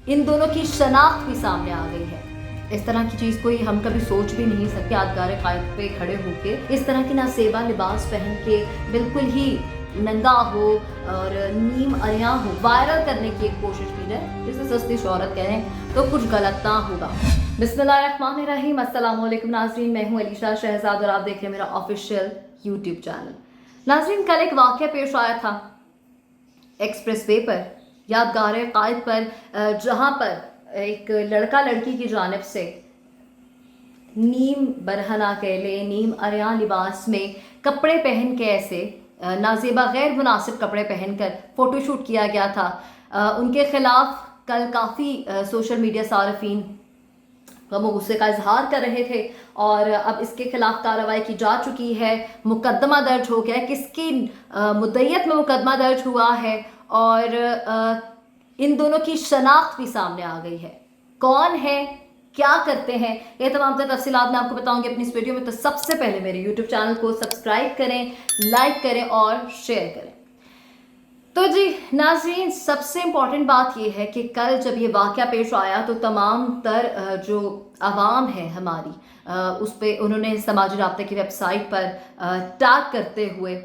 इन दोनों की शनाख्त भी सामने आ गई है। इस तरह की चीज़ कोई हम कभी सोच भी नहीं सकते। यादगार क़ायद पे खड़े होके इस तरह की नासेबा लिबास पहन के बिल्कुल ही नंगा हो और नीम अरियां हो वायरल करने की एक कोशिश की जाए, जिसे सस्ती शोहरत कहें तो कुछ गलत ना होगा। बिस्मिल्लाहिर्रहमानिर्रहीम, अस्सलाम वालेकुम नाज़रीन, मैं हूँ अलीशा शहजाद और आप देख रहे हैं मेरा ऑफिशियल यूट्यूब चैनल। नाज़रीन, कल एक वाक़या पेश आया था एक्सप्रेस वे पर, यादगार क़ायद पर, जहाँ पर एक लड़का लड़की की जानिब से नीम बरहना कह ले, नीम अरियां लिबास में कपड़े पहन के ऐसे नाजेबा गैर मुनासिब कपड़े पहनकर फ़ोटोशूट किया गया था। उनके खिलाफ कल काफ़ी सोशल मीडिया सार्फिन गम और गुस्से का इजहार कर रहे थे और अब इसके खिलाफ कार्रवाई की जा चुकी है। मुकदमा दर्ज हो गया है, किसकी मुद्दईयत में मुकदमा दर्ज हुआ है और इन दोनों की शनाख्त भी सामने आ गई है। कौन है, क्या करते हैं, ये तमाम तफसीलात मैं आपको बताऊंगी अपनी इस वीडियो में। तो सबसे पहले मेरे यूट्यूब चैनल को सब्सक्राइब करें, लाइक करें और शेयर करें। तो जी नाज़रीन, सबसे इम्पॉर्टेंट बात यह है कि कल जब ये वाक़या पेश आया तो तमाम तर जो आवाम है हमारी, उस पर उन्होंने समाजी राब्ते की वेबसाइट पर टैग करते हुए,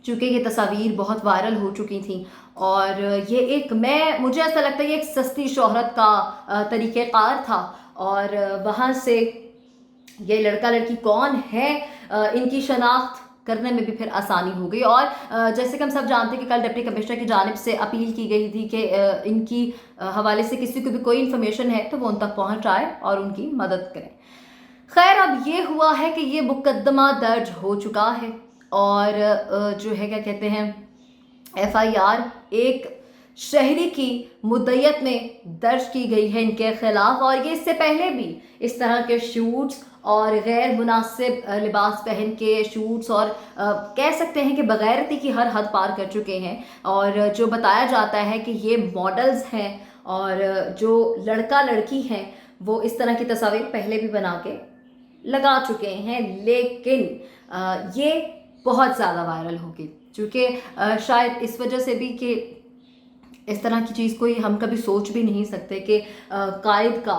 चूँकि ये तस्वीर बहुत वायरल हो चुकी थी और ये एक मुझे ऐसा लगता है ये एक सस्ती शोहरत का तरीक़ेकार था और वहाँ से ये लड़का लड़की कौन है इनकी शनाख्त करने में भी फिर आसानी हो गई। और जैसे कि हम सब जानते हैं कि कल डिप्टी कमिश्नर की जानिब से अपील की गई थी कि इनकी हवाले से किसी को भी कोई इन्फॉर्मेशन है तो वो उन तक पहुंचाए और उनकी मदद करें। खैर, अब ये हुआ है कि ये मुकदमा दर्ज हो चुका है और जो है क्या कहते हैं FIR एक शहरी की मुद्दईयत में दर्ज की गई है इनके खिलाफ। और ये इससे पहले भी इस तरह के शूट्स और गैर मुनासिब लिबास पहन के शूट्स और कह सकते हैं कि बगैरती की हर हद पार कर चुके हैं। और जो बताया जाता है कि ये मॉडल्स हैं और जो लड़का लड़की हैं वो इस तरह की तस्वीर पहले भी बना के लगा चुके हैं, लेकिन ये बहुत ज़्यादा वायरल होगी, चूँकि शायद इस वजह से भी कि इस तरह की चीज़ कोई हम कभी सोच भी नहीं सकते कि कायद का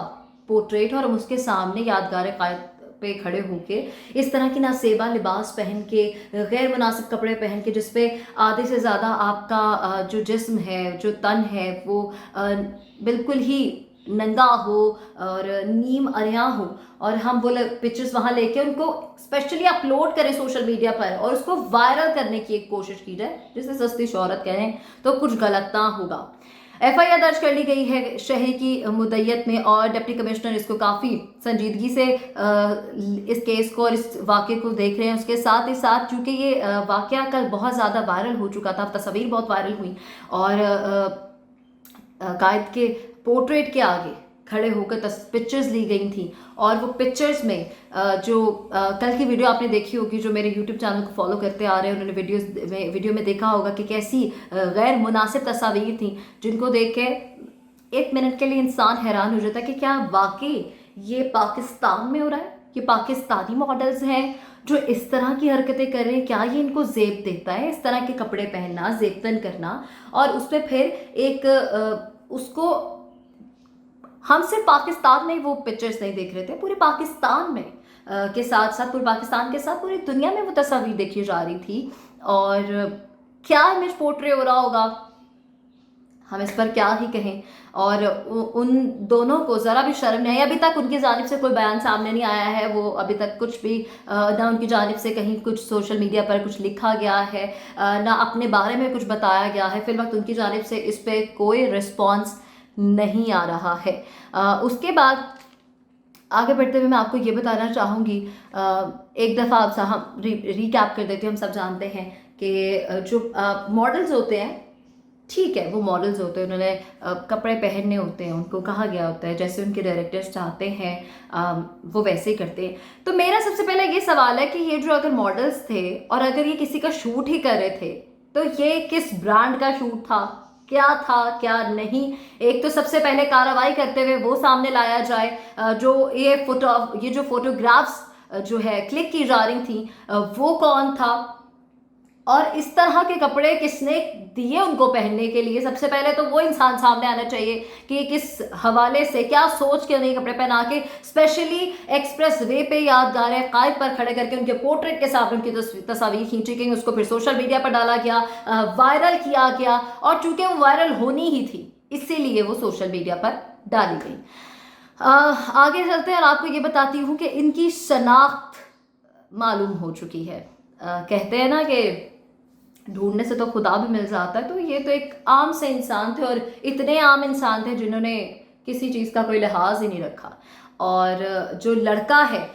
पोर्ट्रेट और हम उसके सामने यादगार कायद पे खड़े होके इस तरह की नासेबा लिबास पहन के, गैर मुनासिब कपड़े पहन के, जिसपे आधे से ज़्यादा आपका जो जिस्म है, जो तन है वो बिल्कुल ही नंगा हो और नीम अरियां हो और हम वो पिक्चर्स वहाँ लेके उनको स्पेशली अपलोड करें सोशल मीडिया पर और उसको वायरल करने की एक कोशिश की जाए, जिसे सस्ती शोहरत कहें तो कुछ गलत ना होगा। FIR दर्ज कर ली गई है शहर की मुद्दईयत में और डिप्टी कमिश्नर इसको काफ़ी संजीदगी से इस केस को और इस वाक़े को देख रहे हैं। उसके साथ ही साथ चूँकि ये वाक़या कल बहुत ज़्यादा वायरल हो चुका था, तस्वीर बहुत वायरल हुई और कायद के पोर्ट्रेट के आगे खड़े होकर पिक्चर्स ली गई थी और वो पिक्चर्स में जो कल की वीडियो आपने देखी होगी, जो मेरे यूट्यूब चैनल को फॉलो करते आ रहे हैं उन्होंने वीडियो में देखा होगा कि कैसी गैर मुनासिब तस्वीर थी, जिनको देख के एक मिनट के लिए इंसान हैरान हो जाता है कि क्या वाकई ये पाकिस्तान में हो रहा है, ये पाकिस्तानी मॉडल्स हैं जो इस तरह की हरकतें कर रहे हैं। क्या ये इनको ज़ेब देता है इस तरह के कपड़े पहनना, ज़ेबतन करना और उस पर फिर एक उसको हम सिर्फ पाकिस्तान में वो पिक्चर्स नहीं देख रहे थे, पूरे पाकिस्तान में के साथ साथ पूरे पाकिस्तान के साथ पूरी दुनिया में वो तस्वीर देखी जा रही थी। और क्या इमेज पोर्ट्रे हो रहा होगा, हम इस पर क्या ही कहें। और उन दोनों को ज़रा भी शर्म नहीं आई। अभी तक उनकी जानिब से कोई बयान सामने नहीं आया है, वो अभी तक कुछ भी ना उनकी जानिब से कहीं कुछ सोशल मीडिया पर कुछ लिखा गया है, ना अपने बारे में कुछ बताया गया है। फिलहाल उनकी जानिब से इस पर कोई रिस्पॉन्स नहीं आ रहा है। उसके बाद आगे बढ़ते हुए मैं आपको ये बताना चाहूँगी, एक दफ़ा आप हम रिकैप कर देते हैं। हम सब जानते हैं कि जो मॉडल्स होते हैं, ठीक है वो मॉडल्स होते हैं, उन्होंने कपड़े पहनने होते हैं, उनको कहा गया होता है जैसे उनके डायरेक्टर्स चाहते हैं वो वैसे ही करते हैं। तो मेरा सबसे पहला ये सवाल है कि ये जो अगर मॉडल्स थे और अगर ये किसी का शूट ही कर रहे थे तो ये किस ब्रांड का शूट था, क्या था क्या नहीं। एक तो सबसे पहले कार्रवाई करते हुए वो सामने लाया जाए, जो ये जो फोटोग्राफ्स जो है क्लिक की जा रही थी वो कौन था, اور اس طرح کے کپڑے کس نے دیے ان کو پہننے کے لیے؟ سب سے پہلے تو وہ انسان سامنے آنا چاہیے کہ کس حوالے سے، کیا سوچ کے انہیں کپڑے پہنا کے اسپیشلی ایکسپریس وے پہ یادگار قائد پر کھڑے کر کے ان کے پورٹریٹ کے ساتھ ان کی تصاویر کھینچی گئی، اس کو پھر سوشل میڈیا پر ڈالا گیا، وائرل کیا گیا، اور چونکہ وہ وائرل ہونی ہی تھی اسی لیے وہ سوشل میڈیا پر ڈالی گئی۔ آگے چلتے ہیں اور آپ کو یہ بتاتی ہوں کہ ان کی شناخت معلوم ہو چکی ہے۔ کہتے ہیں نا کہ ڈھونڈنے سے تو خدا بھی مل جاتا ہے، تو یہ تو ایک عام سے انسان تھے، اور اتنے عام انسان تھے جنہوں نے کسی چیز کا کوئی لحاظ ہی نہیں رکھا۔ اور جو لڑکا ہے،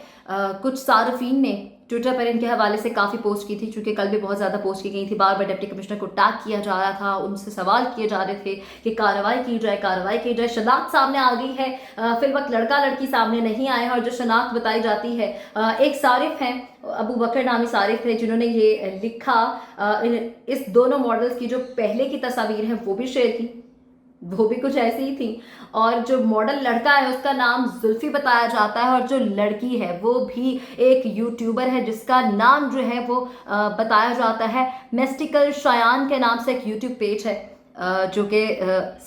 کچھ صارفین نے ٹویٹر پر ان کے حوالے سے کافی پوسٹ کی تھی، چونکہ کل بھی بہت زیادہ پوسٹ کی گئی تھی، بار بار ڈپٹی کمشنر کو ٹیگ کیا جا رہا تھا، ان سے سوال کیے جا رہے تھے کہ کارروائی کی جائے۔ شناخت سامنے آ گئی ہے، فی الوقت لڑکا لڑکی سامنے نہیں آئے ہیں، اور جو شناخت بتائی جاتی ہے، ایک صارف ہیں، ابو بکر نامی صارف تھے، جنہوں نے یہ لکھا، اس دونوں ماڈلز کی جو پہلے کی تصاویر ہیں وہ بھی شیئر کی، وہ بھی کچھ ایسی ہی تھی، اور جو ماڈل لڑکا ہے اس کا نام زلفی بتایا جاتا ہے، اور جو لڑکی ہے وہ بھی ایک یوٹیوبر ہے جس کا نام جو ہے وہ بتایا جاتا ہے میسٹیکل شایان کے نام سے ایک یوٹیوب پیج ہے، جو کہ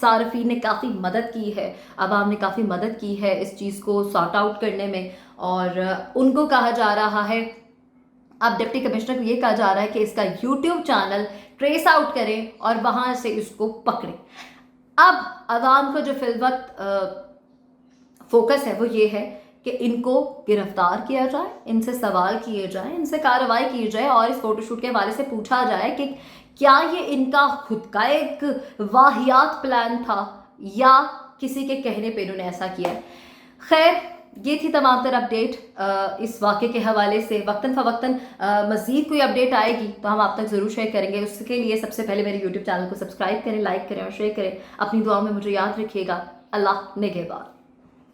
صارفین نے کافی مدد کی ہے، عوام نے کافی مدد کی ہے اس چیز کو سارٹ آؤٹ کرنے میں، اور ان کو کہا جا رہا ہے، اب ڈپٹی کمشنر کو یہ کہا جا رہا ہے کہ اس کا یوٹیوب چینل ٹریس آؤٹ کریں اور وہاں سے اس کو پکڑیں۔ اب عوام کو جو فی الوقت فوکس ہے وہ یہ ہے کہ ان کو گرفتار کیا جائے، ان سے سوال کیے جائیں، ان سے کارروائی کی جائے، اور اس فوٹو شوٹ کے حوالے سے پوچھا جائے کہ کیا یہ ان کا خود کا ایک واہیات پلان تھا یا کسی کے کہنے پہ انہوں نے ایسا کیا ہے۔ خیر، یہ تھی تمام تر اپڈیٹ اس واقعے کے حوالے سے۔ وقتاً فوقتاً مزید کوئی اپڈیٹ آئے گی تو ہم آپ تک ضرور شیئر کریں گے۔ اس کے لیے سب سے پہلے میرے یوٹیوب چینل کو سبسکرائب کریں، لائک کریں اور شیئر کریں۔ اپنی دعاؤں میں مجھے یاد رکھیے گا۔ اللہ نگہبان۔